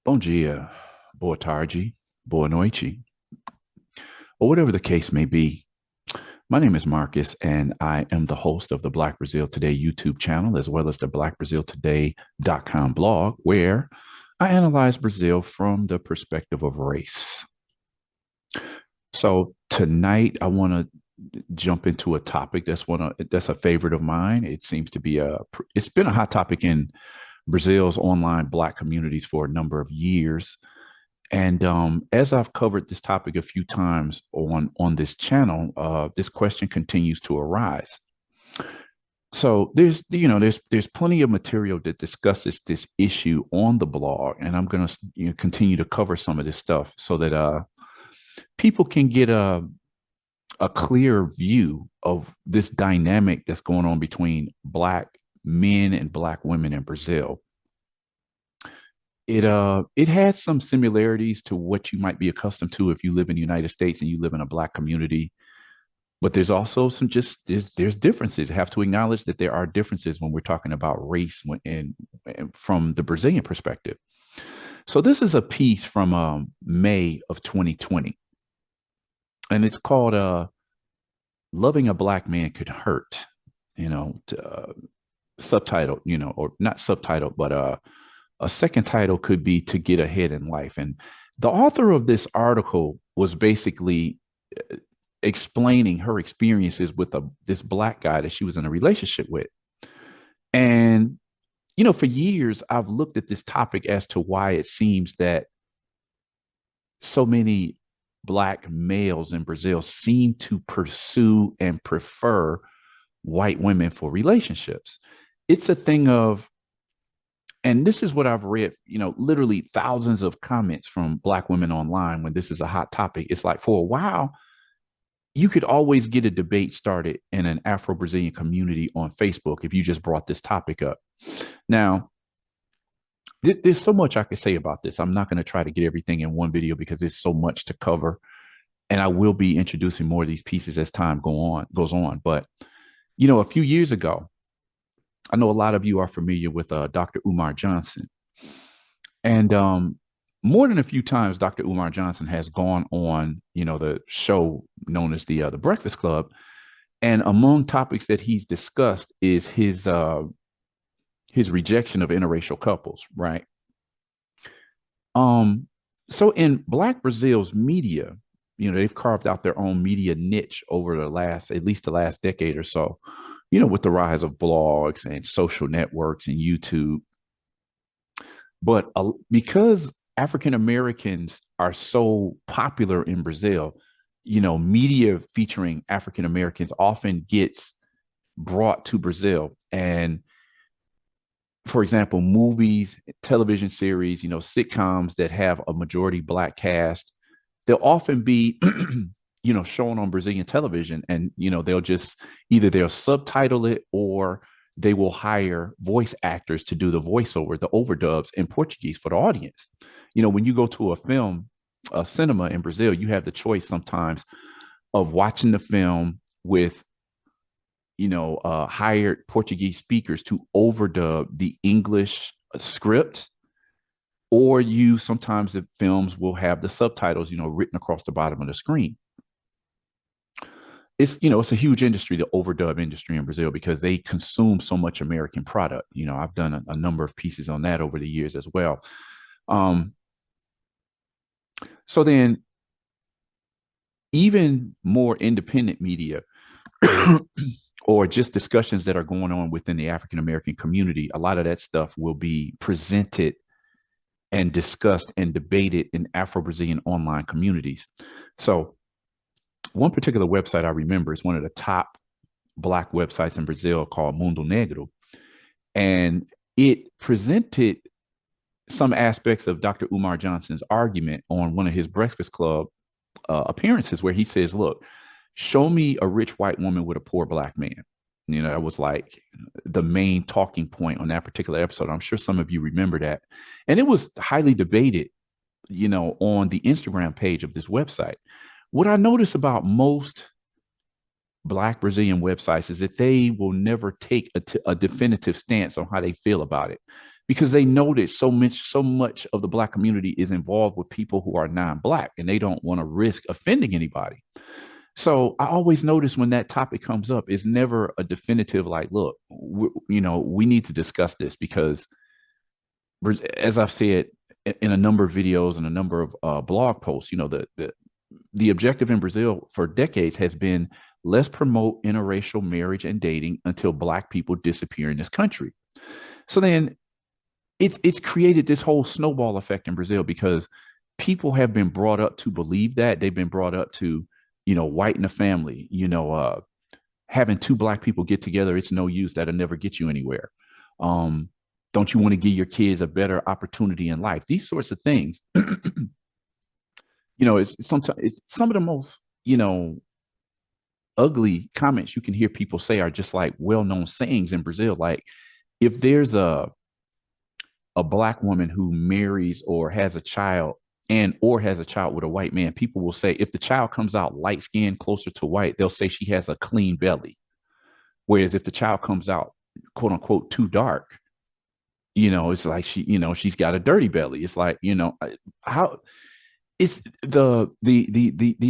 Bom dia, boa tarde, boa noite, or whatever the case may be. My name is Marcus, and I am the host of the Black Brazil Today YouTube channel, as well as the blackbraziltoday.com blog, where I analyze Brazil from the perspective of race. So tonight, I want to jump into a topic that's a favorite of mine. It seems to be it's been a hot topic in Brazil's online Black communities for a number of years. And as I've covered this topic a few times on this channel, this question continues to arise. So there's plenty of material that discusses this issue on the blog, and I'm going to continue to cover some of this stuff so that people can get a clear view of this dynamic that's going on between Black men and Black women in Brazil. It has some similarities to what you might be accustomed to if you live in the United States and you live in a Black community, but there's also there's differences. I have to acknowledge that there are differences when we're talking about race and from the Brazilian perspective. So this is a piece from May of 2020, and it's called "Loving a Black Man Could Hurt." Subtitle, or not subtitle, but a second title could be "To Get Ahead in Life." And the author of this article was basically explaining her experiences with this Black guy that she was in a relationship with. And, for years, I've looked at this topic as to why it seems that so many Black males in Brazil seem to pursue and prefer white women for relationships. It's a thing of, and this is what I've read, literally thousands of comments from Black women online when this is a hot topic. It's like, for a while, you could always get a debate started in an Afro-Brazilian community on Facebook if you just brought this topic up. Now, there's so much I could say about this. I'm not going to try to get everything in one video because there's so much to cover. And I will be introducing more of these pieces as time goes on. But, a few years ago, I know a lot of you are familiar with Dr. Umar Johnson. And more than a few times, Dr. Umar Johnson has gone on, the show known as the Breakfast Club. And among topics that he's discussed is his rejection of interracial couples, right? So in Black Brazil's media, they've carved out their own media niche over at least the last decade or so, with the rise of blogs and social networks and YouTube. But because African Americans are so popular in Brazil, media featuring African Americans often gets brought to Brazil. And for example, movies, television series, sitcoms that have a majority Black cast, they'll often be shown on Brazilian television, and they'll subtitle it, or they will hire voice actors to do the voiceover, the overdubs in Portuguese for the audience. When you go to a cinema in Brazil, you have the choice sometimes of watching the film with hired Portuguese speakers to overdub the English script, or sometimes the films will have the subtitles, written across the bottom of the screen. It's a huge industry, the overdub industry in Brazil, because they consume so much American product. I've done a number of pieces on that over the years as well. So then, even more independent media or just discussions that are going on within the African American community, a lot of that stuff will be presented and discussed and debated in Afro-Brazilian online communities. So one particular website I remember is one of the top Black websites in Brazil called Mundo Negro. And it presented some aspects of Dr. Umar Johnson's argument on one of his Breakfast Club appearances, where he says, look, show me a rich white woman with a poor Black man. That was like the main talking point on that particular episode. I'm sure some of you remember that. And it was highly debated, on the Instagram page of this website. What I notice about most Black Brazilian websites is that they will never take a definitive stance on how they feel about it, because they know that so much of the black community is involved with people who are non-black, and they don't want to risk offending anybody. So I always notice when that topic comes up, it's never a definitive like, look, we need to discuss this because, as I've said in a number of videos and a number of blog posts, the objective in Brazil for decades has been, let's promote interracial marriage and dating until black people disappear in this country. So then it's created this whole snowball effect in Brazil because people have been brought up to believe that. They've been brought up to, white in the family, having two black people get together, it's no use. That'll never get you anywhere. Um, don't you want to give your kids a better opportunity in life? These sorts of things. It's sometimes it's some of the most, ugly comments you can hear people say are just like well-known sayings in Brazil. Like, if there's a black woman who marries or has a child has a child with a white man, people will say if the child comes out light skinned closer to white, they'll say she has a clean belly. Whereas if the child comes out quote unquote too dark, it's like she's got a dirty belly. It's like, how it's the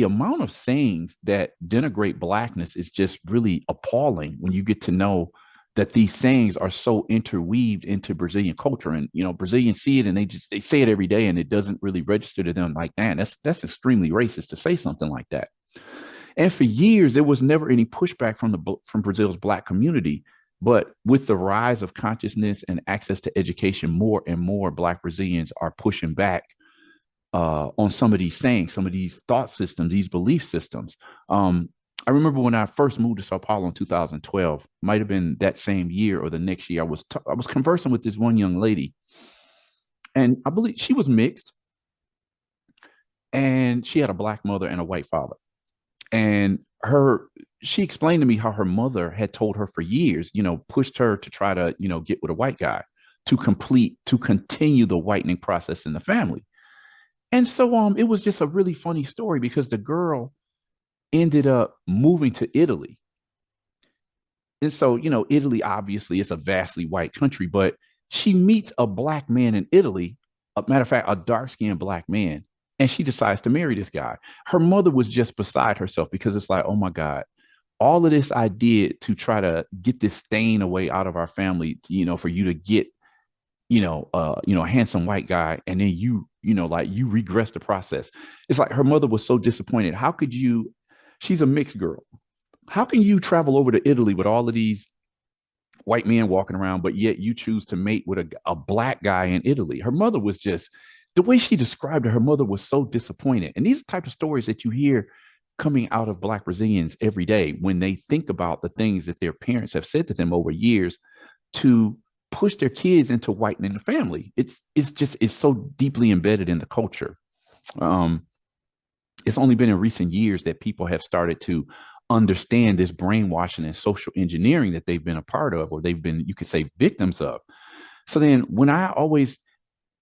amount of sayings that denigrate blackness is just really appalling when you get to know that these sayings are so interweaved into Brazilian culture. And Brazilians see it and they say it every day, and it doesn't really register to them like, man, that's extremely racist to say something like that. And for years there was never any pushback from Brazil's black community. But with the rise of consciousness and access to education, more and more black Brazilians are pushing back on some of these sayings, some of these thought systems, these belief systems. I remember when I first moved to Sao Paulo in 2012, might have been that same year or the next year. I was conversing with this one young lady, and I believe she was mixed, and she had a black mother and a white father. And she explained to me how her mother had told her for years, pushed her to try to, get with a white guy to continue the whitening process in the family. And so it was just a really funny story because the girl ended up moving to Italy. And so, Italy obviously is a vastly white country, but she meets a black man in Italy, a matter of fact, a dark-skinned black man, and she decides to marry this guy. Her mother was just beside herself because it's like, oh my God, all of this I did to try to get this stain away out of our family, for you to get, a handsome white guy, and then like you regress the process. It's like her mother was so disappointed. How could you? She's a mixed girl. How can you travel over to Italy with all of these white men walking around, but yet you choose to mate with a black guy in Italy? Her mother was just, the way she described it, her mother was so disappointed. And these are the type of stories that you hear coming out of black Brazilians every day when they think about the things that their parents have said to them over years to push their kids into whitening the family. It's so deeply embedded in the culture. Um, it's only been in recent years that people have started to understand this brainwashing and social engineering that they've been a part of, or they've been, you could say, victims of. So then when I always,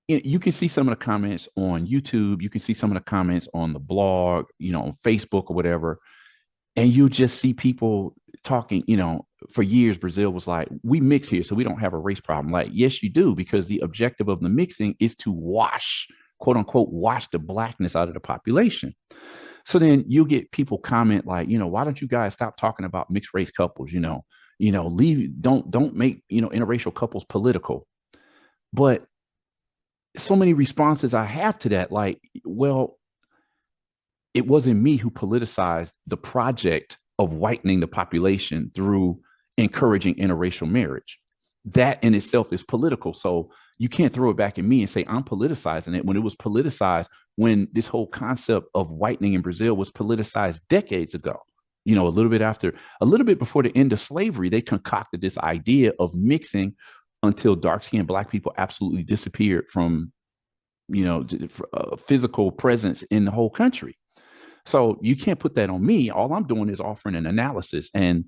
you can see some of the comments on YouTube, you can see some of the comments on the blog, on Facebook or whatever, and you just see people talking, for years, Brazil was like, we mix here, so we don't have a race problem. Like, yes, you do, because the objective of the mixing is to quote unquote, wash the blackness out of the population. So then you'll get people comment like, why don't you guys stop talking about mixed race couples? Don't make, interracial couples political. But so many responses I have to that, like, well, it wasn't me who politicized the project of whitening the population through encouraging interracial marriage. That in itself is political. So you can't throw it back at me and say I'm politicizing it when it was politicized, when this whole concept of whitening in Brazil was politicized decades ago. A little bit before the end of slavery, they concocted this idea of mixing until dark-skinned black people absolutely disappeared from, physical presence in the whole country. So you can't put that on me. All I'm doing is offering an analysis, and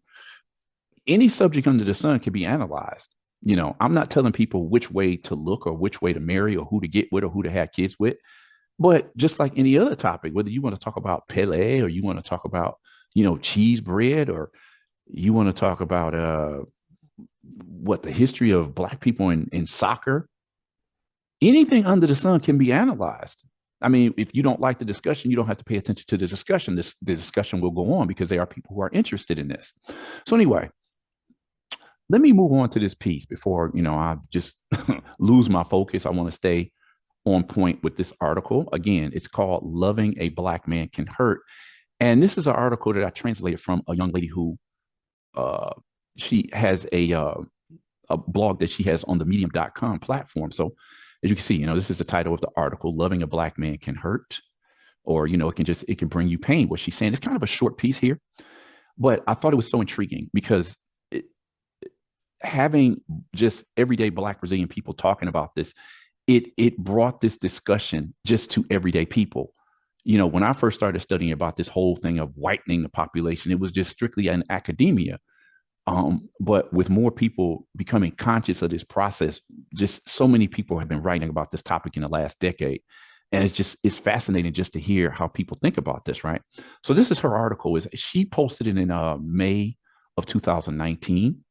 any subject under the sun can be analyzed. I'm not telling people which way to look or which way to marry or who to get with or who to have kids with. But just like any other topic, whether you want to talk about Pele or you want to talk about, cheese bread, or you want to talk about what the history of black people in soccer, anything under the sun can be analyzed. I mean, if you don't like the discussion, you don't have to pay attention to the discussion. The discussion will go on because there are people who are interested in this. So anyway, let me move on to this piece before I just lose my focus. I want to stay on point with this article. Again, it's called "Loving a Black Man Can Hurt," and this is an article that I translated from a young lady who uh, she has a blog that she has on the medium.com platform. So as you can see, this is the title of the article, Loving a Black Man Can Hurt, or, it can bring you pain. What she's saying, it's kind of a short piece here, but I thought it was so intriguing because having just everyday Black Brazilian people talking about this, it brought this discussion just to everyday people. When I first started studying about this whole thing of whitening the population, it was just strictly an academia. But with more people becoming conscious of this process, just so many people have been writing about this topic in the last decade. And it's fascinating just to hear how people think about this, right? So this is her article. Is she posted it in May of 2019.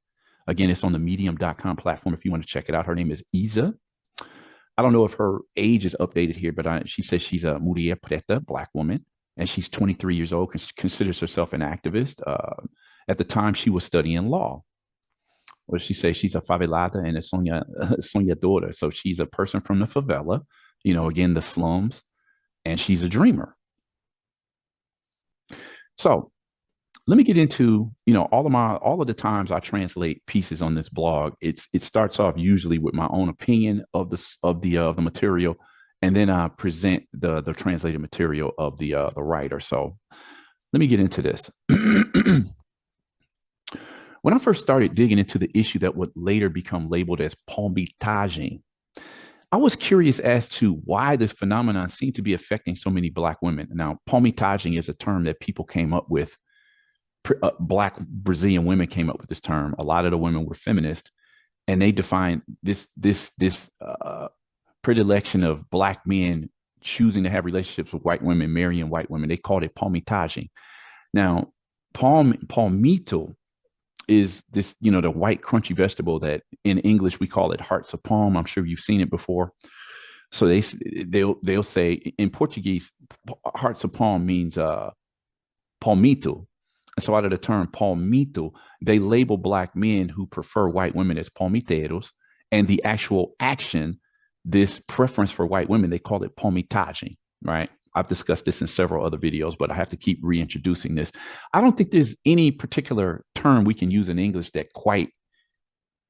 Again, it's on the medium.com platform if you want to check it out. Her name is Isa. I don't know if her age is updated here, but she says she's a mulher preta, Black woman, and she's 23 years old, considers herself an activist. At the time, she was studying law. What does she say? She's a favelada and a soñadora. So she's a person from the favela, again, the slums, and she's a dreamer. So let me get into, all of the times I translate pieces on this blog. It starts off usually with my own opinion of the material, and then I present the translated material of the writer. So let me get into this. When I first started digging into the issue that would later become labeled as palmitaging, I was curious as to why this phenomenon seemed to be affecting so many Black women. Now, palmitaging is a term that people came up with. Black Brazilian women came up with this term. A lot of the women were feminist, and they defined this predilection of Black men choosing to have relationships with white women, marrying white women. They called it palmitaging. Now, palmito is this, the white crunchy vegetable that in English we call it hearts of palm. I'm sure you've seen it before. So they'll say in Portuguese, hearts of palm means palmito. And so out of the term palmito, they label Black men who prefer white women as palmiteiros, and the actual action, this preference for white women, they call it palmitaging, right? I've discussed this in several other videos, but I have to keep reintroducing this. I don't think there's any particular term we can use in English that quite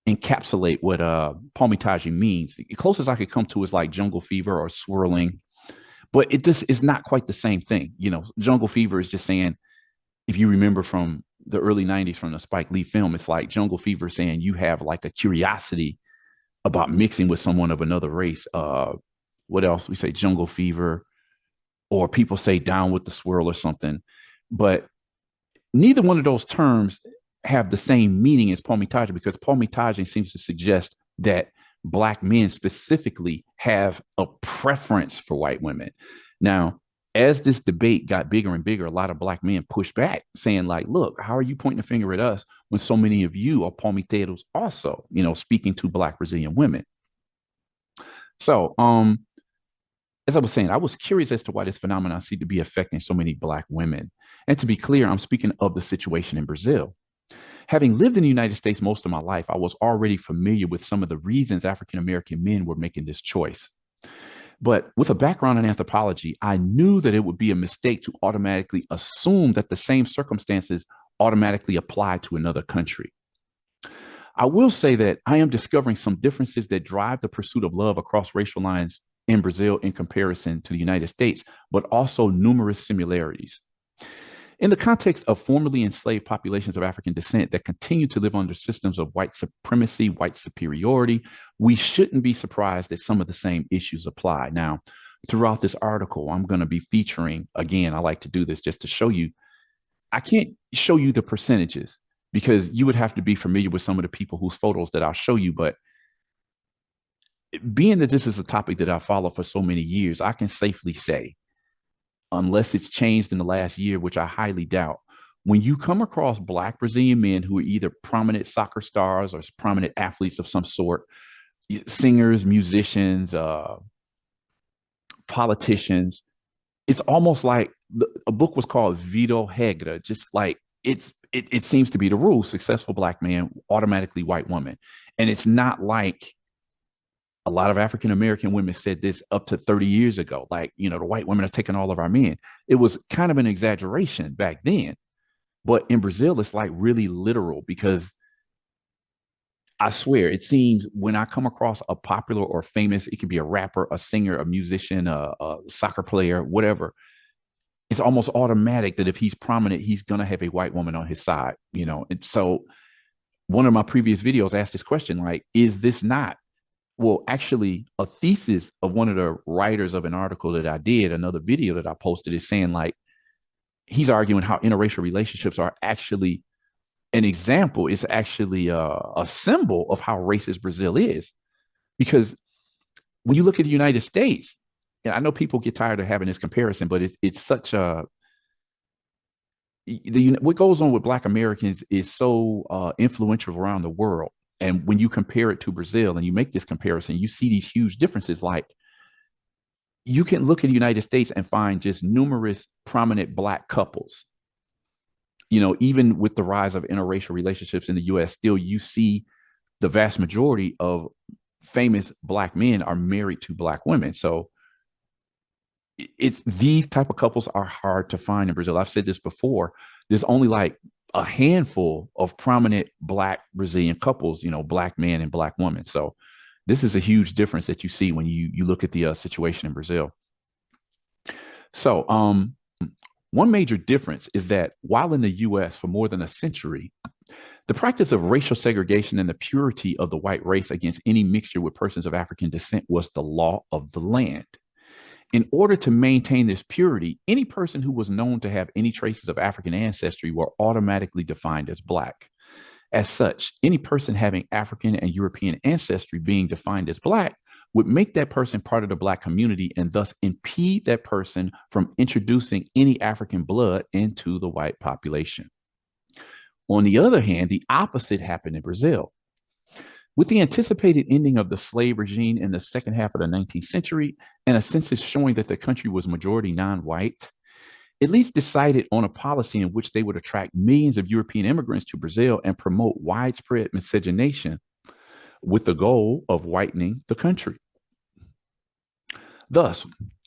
encapsulate what palmitaging means. The closest I could come to is like jungle fever or swirling, but it just is not quite the same thing. Jungle fever is just saying, if you remember from the early 90s from the Spike Lee film, it's like jungle fever saying you have like a curiosity about mixing with someone of another race. What else? We say jungle fever, or people say down with the swirl or something. But neither one of those terms have the same meaning as palmitaging, because palmitaging seems to suggest that Black men specifically have a preference for white women. Now, as this debate got bigger and bigger, a lot of Black men pushed back, saying like, look, how are you pointing a finger at us when so many of you are palmiteiros also, speaking to Black Brazilian women. So, as I was saying, I was curious as to why this phenomenon seemed to be affecting so many Black women. And to be clear, I'm speaking of the situation in Brazil. Having lived in the United States most of my life, I was already familiar with some of the reasons African-American men were making this choice. But with a background in anthropology, I knew that it would be a mistake to automatically assume that the same circumstances automatically apply to another country. I will say that I am discovering some differences that drive the pursuit of love across racial lines in Brazil in comparison to the United States, but also numerous similarities. In the context of formerly enslaved populations of African descent that continue to live under systems of white supremacy, white superiority, we shouldn't be surprised that some of the same issues apply. Now, throughout this article, I'm going to be featuring, again, I like to do this just to show you, I can't show you the percentages because you would have to be familiar with some of the people whose photos that I'll show you. But being that this is a topic that I follow for so many years, I can safely say, unless it's changed in the last year, which I highly doubt, when you come across Black Brazilian men who are either prominent soccer stars or prominent athletes of some sort, singers, musicians, politicians. It's almost like a book was called Vito Hegra, just like it seems to be the rule: successful black man, automatically white woman. And it's not like a lot of African American women said this up to 30 years ago, like, you know, the white women are taking all of our men. It was kind of an exaggeration back then. But in Brazil, it's like really literal because I swear, it seems when I come across a popular or famous, it could be a rapper, a singer, a musician, a soccer player, whatever. It's almost automatic that if he's prominent, he's gonna have a white woman on his side, you know. And so, one of my previous videos asked this question, like, is this not? Well, actually, a thesis of one of the writers of an article that I did, another video that I posted, is saying like he's arguing how interracial relationships are actually an example, is actually a symbol of how racist Brazil is. Because when you look at the United States, and I know people get tired of having this comparison, but it's such a what goes on with Black Americans is so influential around the world. And when you compare it to Brazil and you make this comparison, you see these huge differences. Like you can look at the United States and find just numerous prominent Black couples. You know, even with the rise of interracial relationships in the US, still you see the vast majority of famous Black men are married to Black women. So it's these type of couples are hard to find in Brazil. I've said this before. There's only like a handful of prominent Black Brazilian couples, you know, Black men and Black women. So this is a huge difference that you see when you look at the situation in Brazil. So one major difference is that while in the US for more than a century, the practice of racial segregation and the purity of the white race against any mixture with persons of African descent was the law of the land. In order to maintain this purity, any person who was known to have any traces of African ancestry were automatically defined as Black. As such, any person having African and European ancestry being defined as Black would make that person part of the Black community and thus impede that person from introducing any African blood into the white population. On the other hand, the opposite happened in Brazil. With the anticipated ending of the slave regime in the second half of the 19th century and a census showing that the country was majority non-white, at least decided on a policy in which they would attract millions of European immigrants to Brazil and promote widespread miscegenation with the goal of whitening the country. Thus,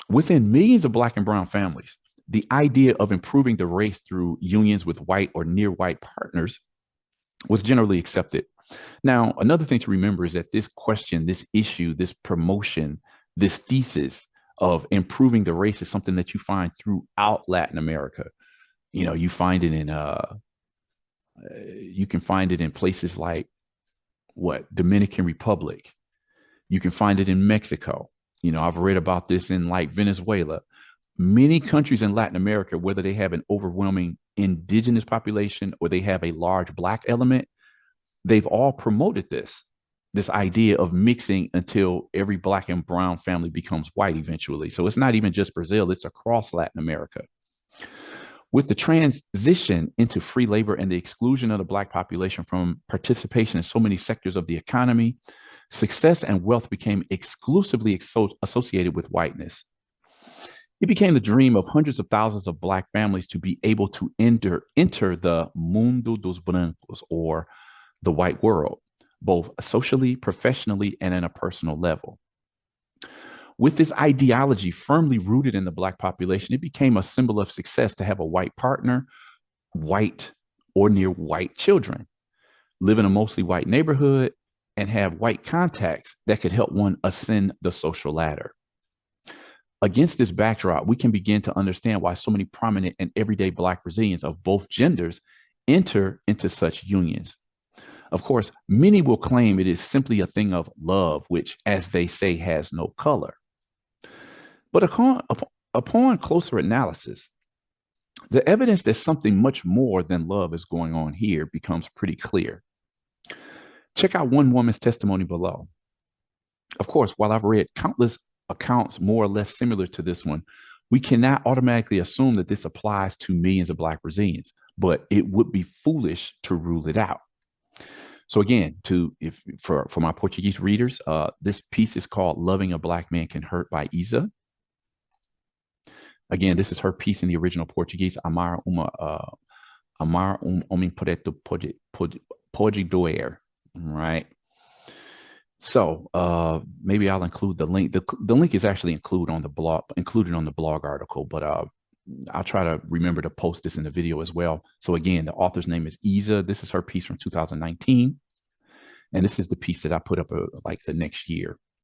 within millions of Black and brown families, the idea of improving the race through unions with white or near white partners was generally accepted. Now, another thing to remember is that this question, this issue, this promotion, this thesis of improving the race is something that you find throughout Latin America. You know, you find it in you can find it in places like what Dominican Republic. You can find it in Mexico. You know, I've read about this in like Venezuela. Many countries in Latin America, whether they have an overwhelming indigenous population or they have a large Black element, they've all promoted this idea of mixing until every Black and brown family becomes white eventually. So it's not even just Brazil, it's across Latin America. With the transition into free labor and the exclusion of the Black population from participation in so many sectors of the economy, success and wealth became exclusively associated with whiteness. It became the dream of hundreds of thousands of Black families to be able to enter the Mundo dos Brancos, or the white world, both socially, professionally, and in a personal level. With this ideology firmly rooted in the Black population, it became a symbol of success to have a white partner, white or near white children, live in a mostly white neighborhood, and have white contacts that could help one ascend the social ladder. Against this backdrop, we can begin to understand why so many prominent and everyday Black Brazilians of both genders enter into such unions. Of course, many will claim it is simply a thing of love, which, as they say, has no color. But upon closer analysis, the evidence that something much more than love is going on here becomes pretty clear. Check out one woman's testimony below. Of course, while I've read countless accounts more or less similar to this one, we cannot automatically assume that this applies to millions of Black Brazilians, but it would be foolish to rule it out. So again, to if for my Portuguese readers, this piece is called "Loving a Black Man Can Hurt" by Isa. Again, this is her piece in the original Portuguese. Amar homem preto pode doer. Right. So maybe I'll include the link. The link is actually included on the blog article, but I'll try to remember to post this in the video as well. So again, the author's name is Isa. This is her piece from 2019. And this is the piece that I put up like the next year.